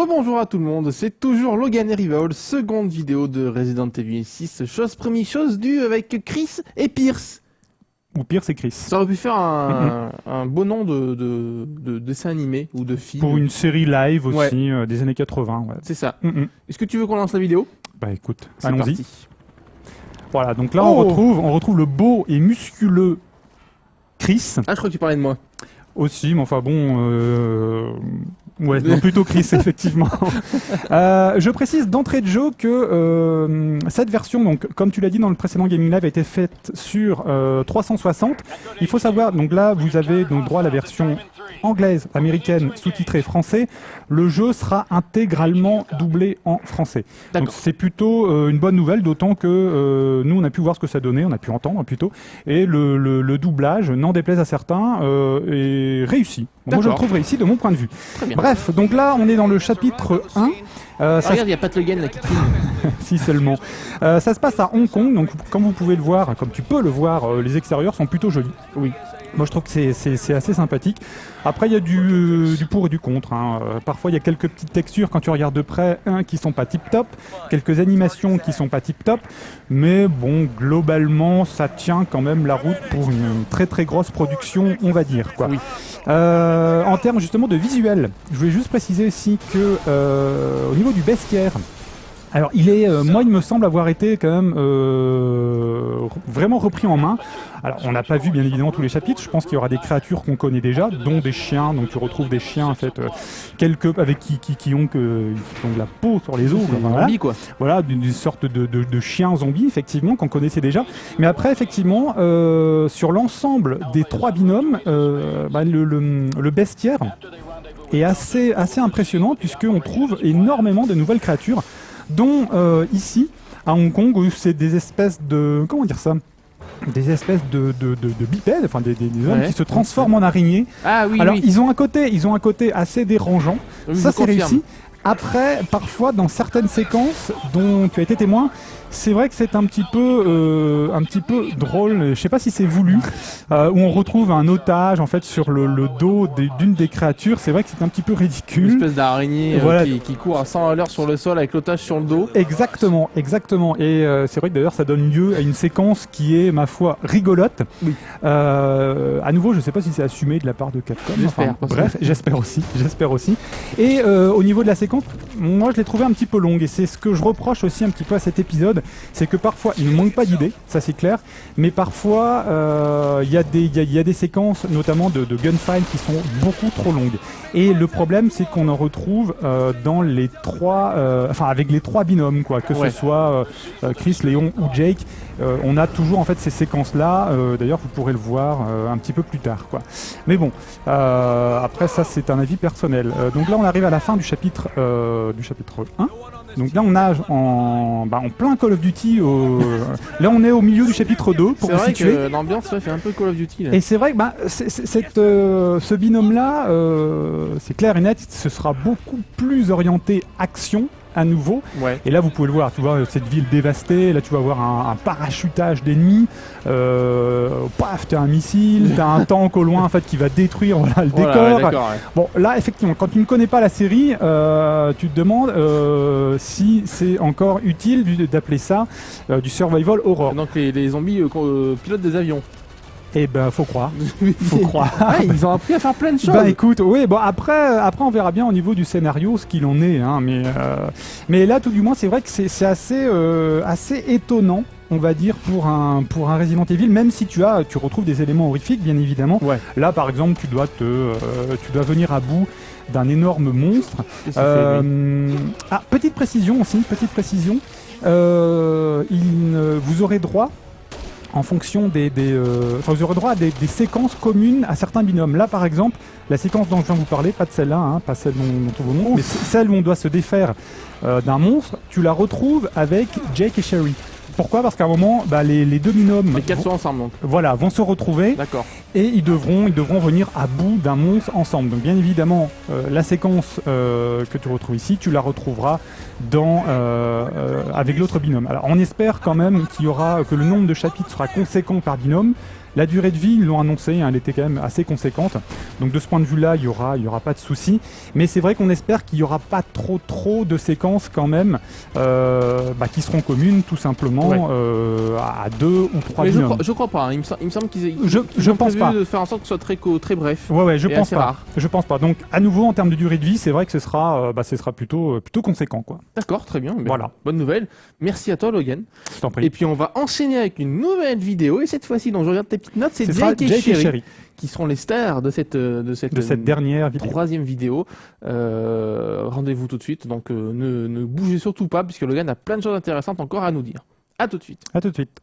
Rebonjour à tout le monde, c'est toujours Logan et Rival, seconde vidéo de Resident Evil 6, chose première, chose due avec Chris et Pierce. Ou Pierce et Chris. Ça aurait pu faire un beau nom de dessin animé ou de film. Pour une série live aussi, des années 80. Ouais. C'est ça. Est-ce que tu veux qu'on lance la vidéo? Bah écoute, c'est allons-y. parti. Voilà, donc là on retrouve le beau et musculeux Chris. Ah, je crois que tu parlais de moi. Aussi, mais enfin bon... Ouais, non, plutôt Chris, effectivement. Je précise d'entrée de jeu que cette version, donc, comme tu l'as dit dans le précédent Gaming Live, a été faite sur 360. Il faut savoir, donc là, vous avez donc droit à la version anglaise, américaine, sous-titrée français. Le jeu sera intégralement doublé en français. Donc c'est plutôt une bonne nouvelle, d'autant que nous, on a pu voir ce que ça donnait, on a pu entendre plutôt, et le doublage, n'en déplaise à certains, est réussi. Moi, je le trouve réussi de mon point de vue. Très bien. Bref, donc là, on est dans le chapitre 1. Regarde, il n'y a pas de Logan là qui filme. Si seulement. Ça se passe à Hong Kong, donc comme vous pouvez le voir, comme tu peux le voir, les extérieurs sont plutôt jolis. Oui. Moi je trouve que c'est assez sympathique. Après il y a du pour et du contre. Parfois il y a quelques petites textures quand tu regardes de près qui sont pas tip top, quelques animations qui sont pas tip top, mais bon globalement ça tient quand même la route pour une très très grosse production, on va dire quoi. Oui. En termes justement de visuel, je voulais juste préciser aussi que au niveau du bestiaire, alors il est, moi il me semble avoir été quand même vraiment repris en main. Alors on n'a pas vu bien évidemment tous les chapitres, je pense qu'il y aura des créatures qu'on connaît déjà, dont des chiens, donc tu retrouves des chiens en fait, quelques avec qui ont de la peau sur les os. Voilà. Zombie, quoi. Voilà, d'une sorte de chiens zombies effectivement qu'on connaissait déjà. Mais après effectivement, sur l'ensemble des trois binômes, le bestiaire est assez impressionnant puisqu'on trouve énormément de nouvelles créatures. Dont ici, à Hong Kong, où c'est des espèces de... Comment dire ça ? Des espèces de bipèdes, enfin des hommes qui se transforment en araignées. Ah oui, alors, oui. ils ont un côté assez dérangeant. Oui, ça, c'est réussi. Après, parfois, dans certaines séquences dont tu as été témoin, c'est vrai que c'est un petit peu drôle. Je sais pas si c'est voulu, où on retrouve un otage en fait sur le dos d'une des créatures. C'est vrai que c'est un petit peu ridicule. Une espèce d'araignée voilà. qui court à 100 à l'heure sur le sol avec l'otage sur le dos. Exactement. Et c'est vrai que d'ailleurs ça donne lieu à une séquence qui est, ma foi, rigolote. Oui. À nouveau, je sais pas si c'est assumé de la part de Capcom. J'espère. Bref, j'espère aussi. Et au niveau de la séquence, moi je l'ai trouvé un petit peu longue et c'est ce que je reproche aussi un petit peu à cet épisode, c'est que parfois il ne manque pas d'idées, ça c'est clair, mais parfois il y a des séquences notamment de gunfight qui sont beaucoup trop longues. Et le problème c'est qu'on en retrouve dans les trois, avec les trois binômes quoi, que ce soit Chris, Léon ou Jake. On a toujours en fait ces séquences là, d'ailleurs vous pourrez le voir un petit peu plus tard quoi. Mais bon, après ça c'est un avis personnel. Donc là on arrive à la fin du chapitre 1. Donc là on a en plein Call of Duty, là on est au milieu du chapitre 2 pour vous situer. C'est vrai que l'ambiance fait un peu Call of Duty là. Et c'est vrai que ce binôme là, c'est clair et net, ce sera beaucoup plus orienté action à nouveau. Ouais. Et là vous pouvez le voir, tu vois cette ville dévastée, là tu vas voir un parachutage d'ennemis, paf, t'as un missile, t'as un tank au loin en fait qui va détruire le décor. Ouais, bon là effectivement, quand tu ne connais pas la série, tu te demandes si c'est encore utile d'appeler ça du survival horror. Donc les zombies pilotent des avions. Eh ben, faut croire. Faut croire. Ils ont appris à faire plein de choses. Bah écoute, oui, bon après on verra bien au niveau du scénario ce qu'il en est, hein, mais là tout du moins c'est vrai que c'est assez étonnant, on va dire, pour un Resident Evil, même si tu retrouves des éléments horrifiques bien évidemment. Ouais. Là par exemple tu dois venir à bout d'un énorme monstre. Petite précision, vous aurez droit en fonction vous aurez droit à des séquences communes à certains binômes. Là, par exemple, la séquence dont je viens de vous parler, pas de celle-là, pas celle dont on vous montre, mais celle où on doit se défaire d'un monstre, tu la retrouves avec Jake et Sherry. Pourquoi ? Parce qu'à un moment, les deux binômes les quatre sont ensemble donc. Voilà, vont se retrouver. D'accord. Et ils devront venir à bout d'un monstre ensemble. Donc bien évidemment, la séquence que tu retrouves ici, tu la retrouveras avec l'autre binôme. Alors on espère quand même que le nombre de chapitres sera conséquent par binôme. La durée de vie, ils l'ont annoncé, hein, elle était quand même assez conséquente. Donc de ce point de vue-là, il y aura pas de souci. Mais c'est vrai qu'on espère qu'il y aura pas trop de séquences quand même qui seront communes tout simplement à 2 ou 3 binômes. Je crois pas. Hein. Il me semble qu'ils je ont pense prévu pas. de faire en sorte que ce soit très bref. Ouais, je pense pas. Rare. Je pense pas. Donc à nouveau en termes de durée de vie, c'est vrai que ce sera plutôt conséquent quoi. D'accord, très bien. Voilà. Bonne nouvelle. Merci à toi Logan. Je t'en prie. Et puis on va enchaîner avec une nouvelle vidéo et cette fois-ci, donc je regarde tes petites notes, c'est Jake et Sherry qui seront les stars de cette dernière vidéo. Troisième vidéo. Rendez-vous tout de suite. Donc ne bougez surtout pas puisque Logan a plein de choses intéressantes encore à nous dire. À tout de suite. À tout de suite.